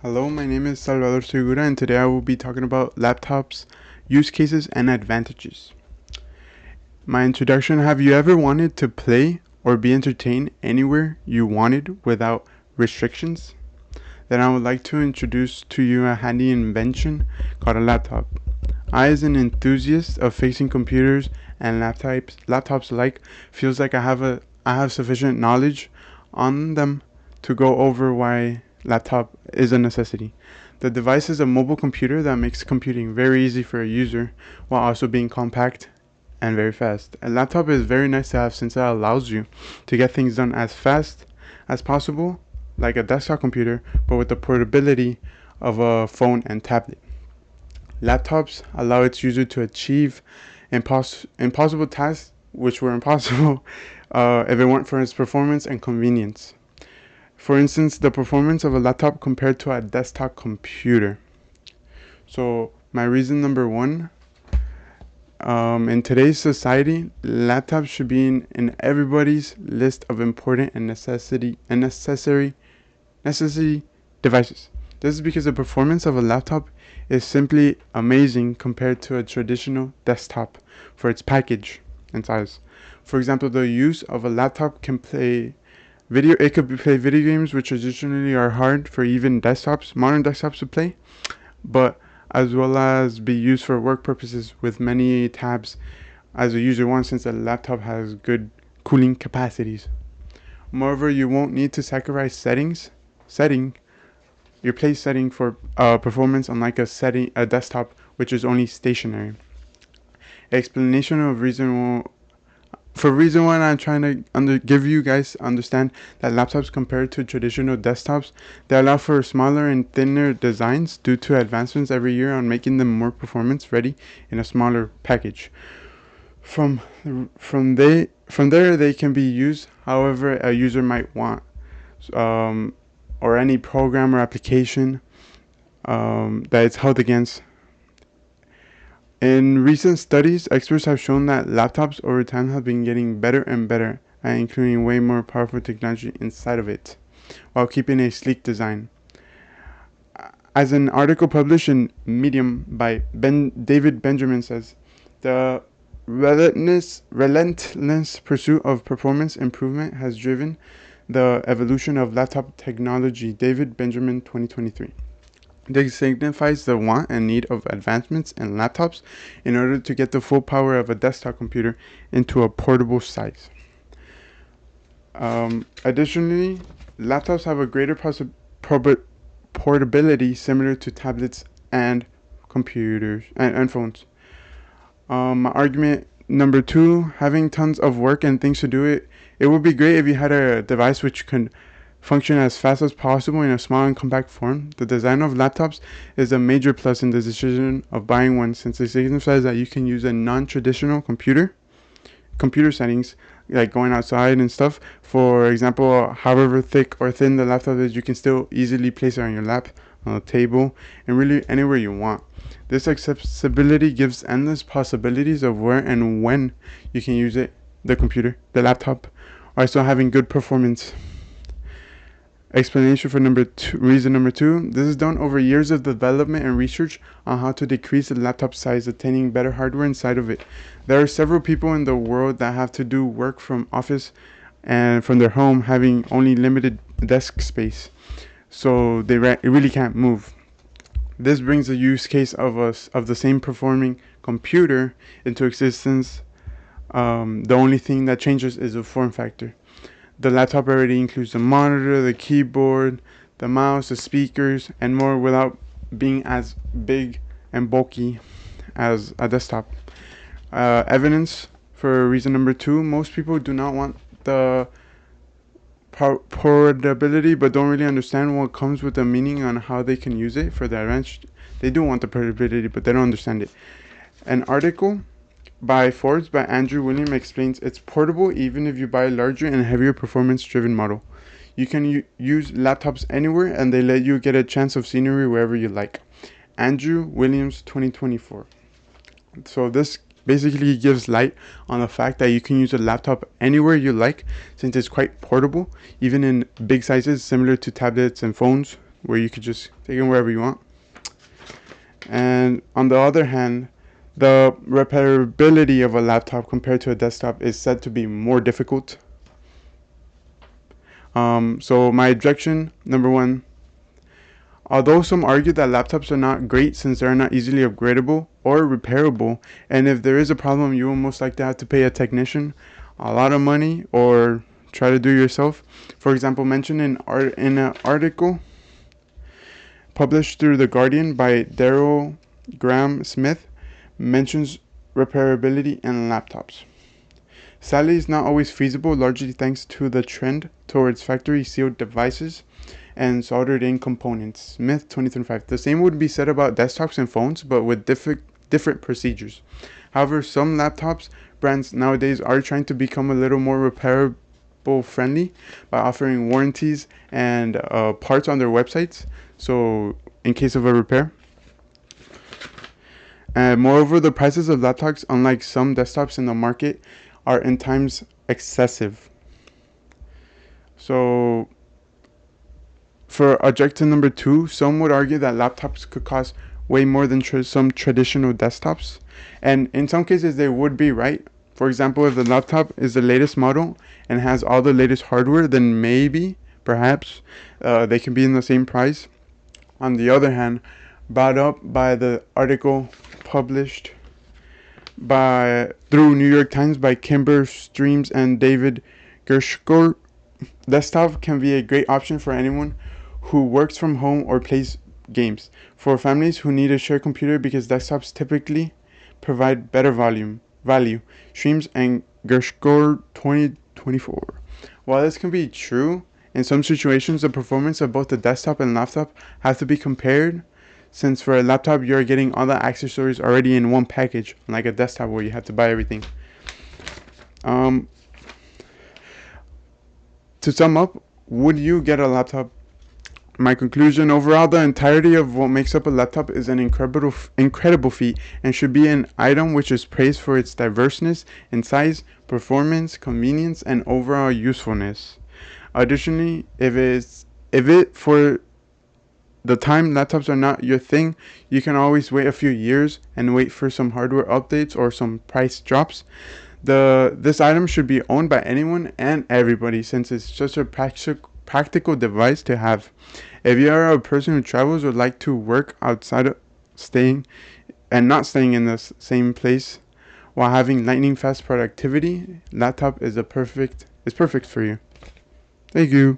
Hello, my name is Salvador Segura, and today I will be talking about laptops, use cases, and advantages. My introduction: have you ever wanted to play or be entertained anywhere you wanted without restrictions? Then I would like to introduce to you a handy invention called a laptop. I, as an enthusiast of fixing computers and laptops alike, feels like I have sufficient knowledge on them to go over why laptop is a necessity. The device is a mobile computer that makes computing very easy for a user while also being compact and very fast. A laptop is very nice to have since it allows you to get things done as fast as possible, like a desktop computer, but with the portability of a phone and tablet. Laptops allow its user to achieve impossible tasks which were impossible if it weren't for its performance and convenience. For instance, the performance of a laptop compared to a desktop computer. So my reason number one, in today's society, laptops should be in everybody's list of important and necessary devices. This is because the performance of a laptop is simply amazing compared to a traditional desktop for its package and size. For example, the use of a laptop can play video games which traditionally are hard for even modern desktops to play, but as well as be used for work purposes with many tabs as a user wants, since a laptop has good cooling capacities. Moreover, you won't need to sacrifice setting your place setting for performance, unlike a desktop which is only stationary. Explanation of reason one, I'm trying to give you guys understand that laptops compared to traditional desktops, they allow for smaller and thinner designs due to advancements every year on making them more performance ready in a smaller package. From there they can be used however a user might want, or any program or application that it's held against. In recent studies, experts have shown that laptops over time have been getting better and better at including way more powerful technology inside of it, while keeping a sleek design. As an article published in Medium by David Benjamin says, the relentless pursuit of performance improvement has driven the evolution of laptop technology. David Benjamin, 2023. This signifies the want and need of advancements in laptops in order to get the full power of a desktop computer into a portable size. Additionally, laptops have a greater portability similar to tablets and computers and phones. Argument number two, having tons of work and things to do, it would be great if you had a device which can function as fast as possible in a small and compact form. The design of laptops is a major plus in the decision of buying one, since it signifies that you can use a non-traditional computer settings, like going outside and stuff. For example, however thick or thin the laptop is, you can still easily place it on your lap, on a table, and really anywhere you want. This accessibility gives endless possibilities of where and when you can use it, the laptop, while still having good performance. Explanation for reason number two, this is done over years of development and research on how to decrease the laptop size, attaining better hardware inside of it. There are several people in the world that have to do work from office and from their home, having only limited desk space, so they really can't move. This brings the use case of the same performing computer into existence. The only thing that changes is the form factor. The laptop already includes the monitor, the keyboard, the mouse, the speakers, and more without being as big and bulky as a desktop. Evidence for reason number two, most people do not want the portability but don't really understand what comes with the meaning on how they can use it for their advantage. They do want the portability but they don't understand it. An article by Forbes by Andrew William explains it's portable even if you buy a larger and heavier performance driven model. You can use laptops anywhere and they let you get a chance of scenery wherever you like. Andrew Williams, 2024. So this basically gives light on the fact that you can use a laptop anywhere you like, since it's quite portable, even in big sizes similar to tablets and phones. where you could just take it wherever you want. And on the other hand, the repairability of a laptop compared to a desktop is said to be more difficult. So my objection, number one, although some argue that laptops are not great since they are not easily upgradable or repairable, and if there is a problem, you will most likely have to pay a technician a lot of money or try to do it yourself. For example, mentioned in an article published through The Guardian by Daryl Graham Smith, mentions repairability in laptops. Sadly, it's not always feasible, largely thanks to the trend towards factory sealed devices and soldered in components. Smith 2025. The same would be said about desktops and phones, but with different procedures. However, some laptops brands nowadays are trying to become a little more repairable friendly by offering warranties and parts on their websites. So, in case of a repair. And moreover, the prices of laptops, unlike some desktops in the market, are in times excessive. So, for objective number 2, some would argue that laptops could cost way more than some traditional desktops. And in some cases, they would be right. For example, if the laptop is the latest model and has all the latest hardware, then maybe, perhaps, they can be in the same price. On the other hand, brought up by the article published through New York Times by Kimber Streams and David Gershko, desktop can be a great option for anyone who works from home or plays games. For families who need a shared computer because desktops typically provide better value. Streams and Gershko 2024. While this can be true, in some situations the performance of both the desktop and laptop have to be compared, since for a laptop you're getting all the accessories already in one package, unlike a desktop where you have to buy everything. To sum up, would you get a laptop? My conclusion, overall, the entirety of what makes up a laptop is an incredible feat and should be an item which is praised for its diverseness in size, performance, convenience, and overall usefulness. Additionally, if it for the time laptops are not your thing, you can always wait a few years and wait for some hardware updates or some price drops. This item should be owned by anyone and everybody, since it's such a practical device to have. If you are a person who travels or would like to work outside of not staying in the same place while having lightning fast productivity, laptop is perfect for you. Thank you.